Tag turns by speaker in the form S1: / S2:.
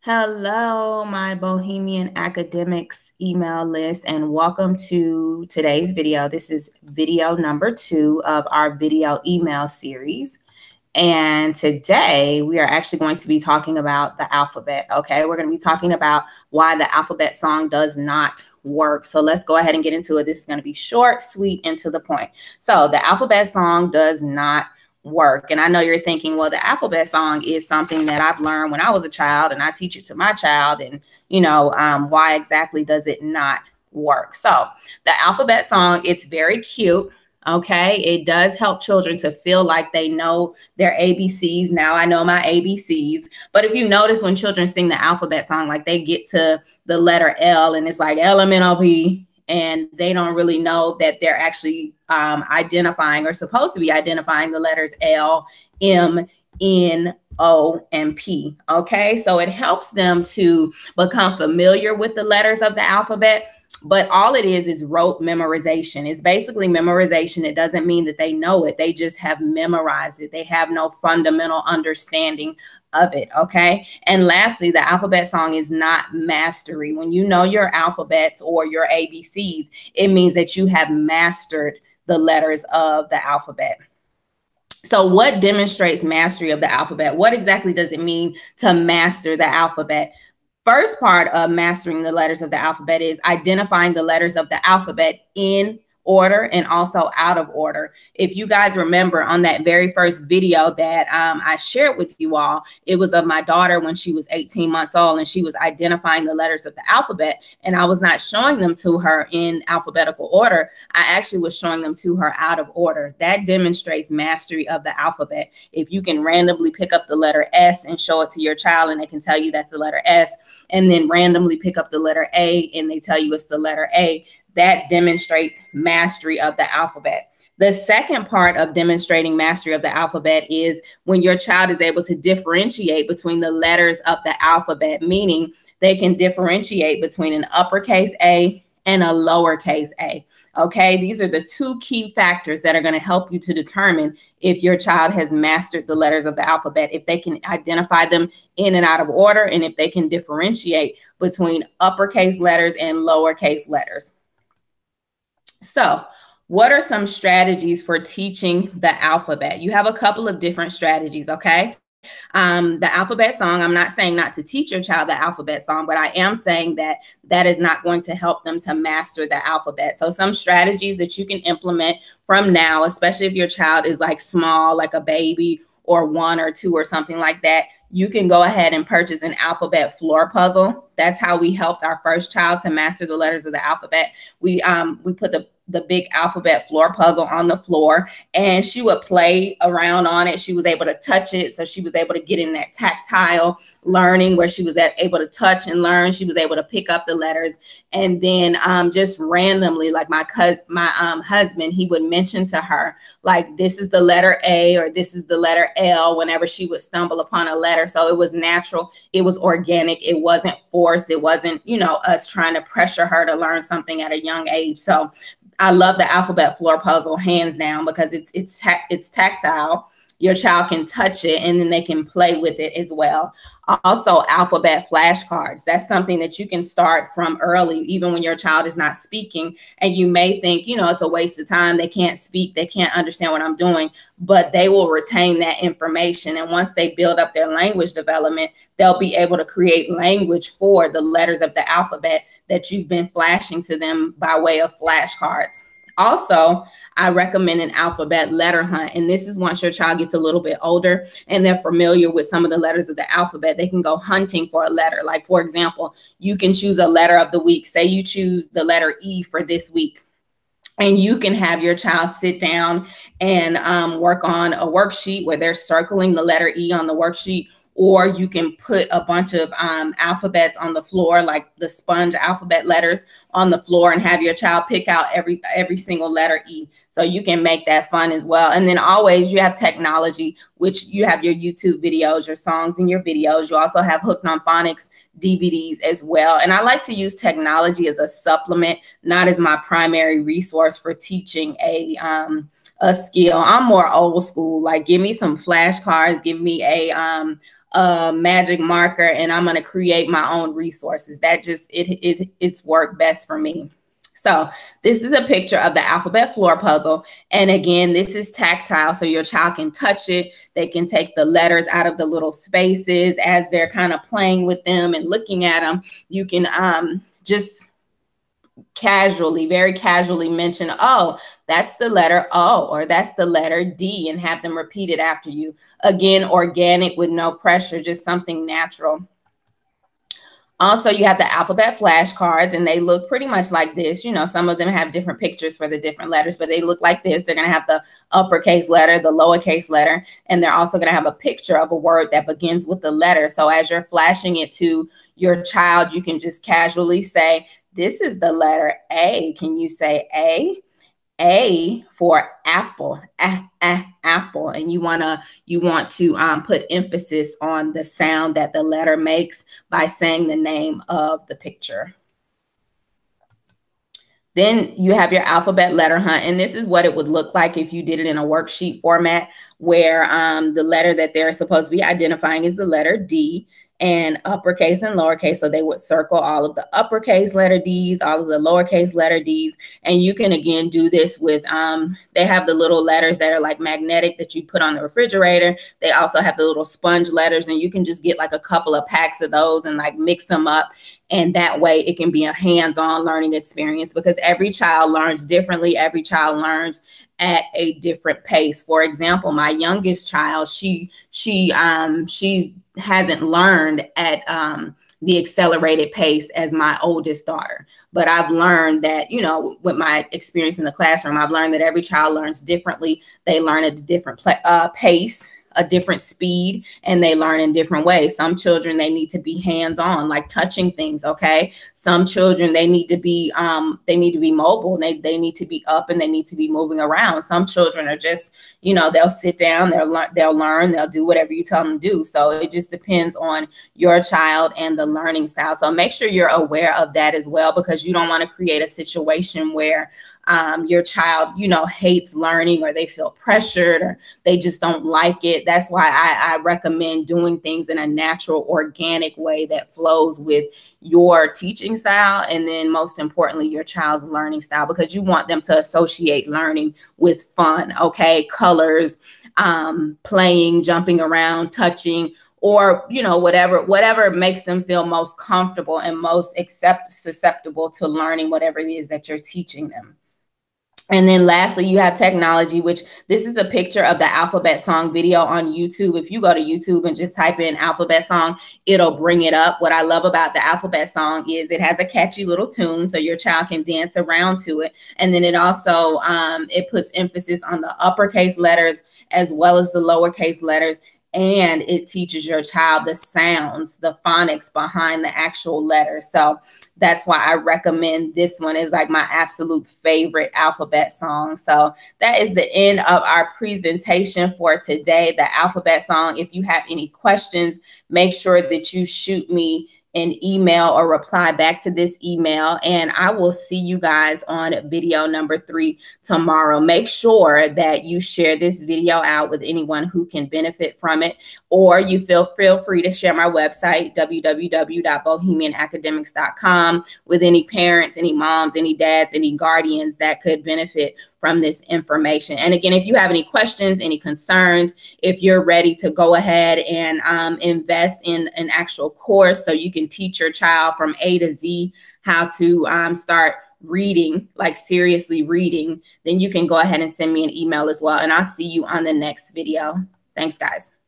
S1: Hello, my Bohemian academics email list, and welcome to today's video. This is video number 2 of our video email series. And today we are actually going to be talking about the alphabet. Okay, we're going to be talking about why the alphabet song does not work. So let's go ahead and get into it. This is going to be short, sweet, and to the point. So the alphabet song does not work. And I know you're thinking, well, the alphabet song is something that I've learned when I was a child and I teach it to my child. And, why exactly does it not work? So the alphabet song, it's very cute. Okay, it does help children to feel like they know their ABCs. Now I know my ABCs. But if you notice when children sing the alphabet song, like they get to the letter L and it's like LMNOP, and they don't really know that they're actually identifying or supposed to be identifying the letters L, M, N, O, and P. Okay, so it helps them to become familiar with the letters of the alphabet. But all it is rote memorization. It's basically memorization. It doesn't mean that they know it. They just have memorized it. They have no fundamental understanding of it. Okay. And lastly, the alphabet song is not mastery. When you know your alphabets or your ABCs, it means that you have mastered the letters of the alphabet. So what demonstrates mastery of the alphabet? What exactly does it mean to master the alphabet? First part of mastering the letters of the alphabet is identifying the letters of the alphabet in order and also out of order. If you guys remember on that very first video that I shared with you all, it was of my daughter when she was 18 months old and she was identifying the letters of the alphabet, and I was not showing them to her in alphabetical order. I actually was showing them to her out of order. That demonstrates mastery of the alphabet. If you can randomly pick up the letter S and show it to your child and they can tell you that's the letter S, and then randomly pick up the letter A and they tell you it's the letter A, that demonstrates mastery of the alphabet. The second part of demonstrating mastery of the alphabet is when your child is able to differentiate between the letters of the alphabet, meaning they can differentiate between an uppercase A and a lowercase a. Okay, these are the two key factors that are going to help you to determine if your child has mastered the letters of the alphabet, if they can identify them in and out of order, and if they can differentiate between uppercase letters and lowercase letters. So, what are some strategies for teaching the alphabet? You have a couple of different strategies, okay? The alphabet song, I'm not saying not to teach your child the alphabet song, but I am saying that that is not going to help them to master the alphabet. So some strategies that you can implement from now, especially if your child is like small, like a baby or 1 or 2 or something like that, you can go ahead and purchase an alphabet floor puzzle. That's how we helped our first child to master the letters of the alphabet. We put the big alphabet floor puzzle on the floor, and she would play around on it. She was able to touch it, so she was able to get in that tactile learning where she was able to touch and learn. She was able to pick up the letters, and then just randomly, like my husband, he would mention to her, like, this is the letter A or this is the letter L whenever she would stumble upon a letter. So it was natural, it was organic, it wasn't forced, it wasn't, us trying to pressure her to learn something at a young age. So I love the alphabet floor puzzle hands down because it's tactile. Your child can touch it and then they can play with it as well. Also, alphabet flashcards. That's something that you can start from early, even when your child is not speaking. And you may think, it's a waste of time. They can't speak. They can't understand what I'm doing, but they will retain that information. And once they build up their language development, they'll be able to create language for the letters of the alphabet that you've been flashing to them by way of flashcards. Also, I recommend an alphabet letter hunt. And this is once your child gets a little bit older and they're familiar with some of the letters of the alphabet, they can go hunting for a letter. Like, for example, you can choose a letter of the week. Say you choose the letter E for this week. And you can have your child sit down and work on a worksheet where they're circling the letter E on the worksheet. Or you can put a bunch of alphabets on the floor, like the sponge alphabet letters on the floor, and have your child pick out every single letter E. So you can make that fun as well. And then always you have technology, which you have your YouTube videos, your songs and your videos. You also have Hooked on Phonics DVDs as well. And I like to use technology as a supplement, not as my primary resource for teaching a a skill. I'm more old school. Like, give me some flashcards, give me a magic marker, and I'm going to create my own resources. That just, it's worked best for me. So this is a picture of the alphabet floor puzzle. And again, this is tactile, so your child can touch it. They can take the letters out of the little spaces as they're kind of playing with them and looking at them. You can just casually, very casually mention, oh, that's the letter O, or that's the letter D, and have them repeat it after you. Again, organic with no pressure, just something natural. Also, you have the alphabet flashcards, and they look pretty much like this. You know, some of them have different pictures for the different letters, but they look like this. They're going to have the uppercase letter, the lowercase letter, and they're also going to have a picture of a word that begins with the letter. So as you're flashing it to your child, you can just casually say, this is the letter A. Can you say A? A for apple, apple, and you want to put emphasis on the sound that the letter makes by saying the name of the picture. Then you have your alphabet letter hunt, and this is what it would look like if you did it in a worksheet format, where the letter that they're supposed to be identifying is the letter D, and uppercase and lowercase. So they would circle all of the uppercase letter D's, all of the lowercase letter D's. And you can, again, do this with, they have the little letters that are like magnetic that you put on the refrigerator. They also have the little sponge letters, and you can just get like a couple of packs of those and like mix them up. And that way it can be a hands-on learning experience, because every child learns differently. Every child learns at a different pace. For example, my youngest child, she hasn't learned at the accelerated pace as my oldest daughter. But I've learned that, you know, with my experience in the classroom, I've learned that every child learns differently. They learn at a different pace, a different speed, and they learn in different ways. Some children, they need to be hands-on, like touching things. Okay. Some children, they need to be mobile. They need to be up, and they need to be moving around. Some children are just, you know, they'll sit down, they'll learn, they'll do whatever you tell them to do. So it just depends on your child and the learning style. So make sure you're aware of that as well, because you don't want to create a situation where your child, you know, hates learning, or they feel pressured, or they just don't like it. That's why I recommend doing things in a natural, organic way that flows with your teaching style, and then most importantly, your child's learning style, because you want them to associate learning with fun. Okay. Colors, playing, jumping around, touching, or, you know, whatever makes them feel most comfortable and most susceptible to learning whatever it is that you're teaching them. And then lastly, you have technology, which this is a picture of the alphabet song video on YouTube. If you go to YouTube and just type in alphabet song, it'll bring it up. What I love about the alphabet song is it has a catchy little tune, so your child can dance around to it. And then it also, it puts emphasis on the uppercase letters as well as the lowercase letters. And it teaches your child the sounds, the phonics behind the actual letters. So that's why I recommend this one. Is like my absolute favorite alphabet song. So that is the end of our presentation for today, the alphabet song. If you have any questions, make sure that you shoot me an email or reply back to this email, and I will see you guys on video number 3 tomorrow. Make sure that you share this video out with anyone who can benefit from it, or you feel free to share my website, www.bohemianacademics.com, with any parents, any moms, any dads, any guardians that could benefit from this information. And again, if you have any questions, any concerns, if you're ready to go ahead and invest in an actual course so you can teach your child from A to Z how to start reading, like seriously reading, then you can go ahead and send me an email as well. And I'll see you on the next video. Thanks, guys.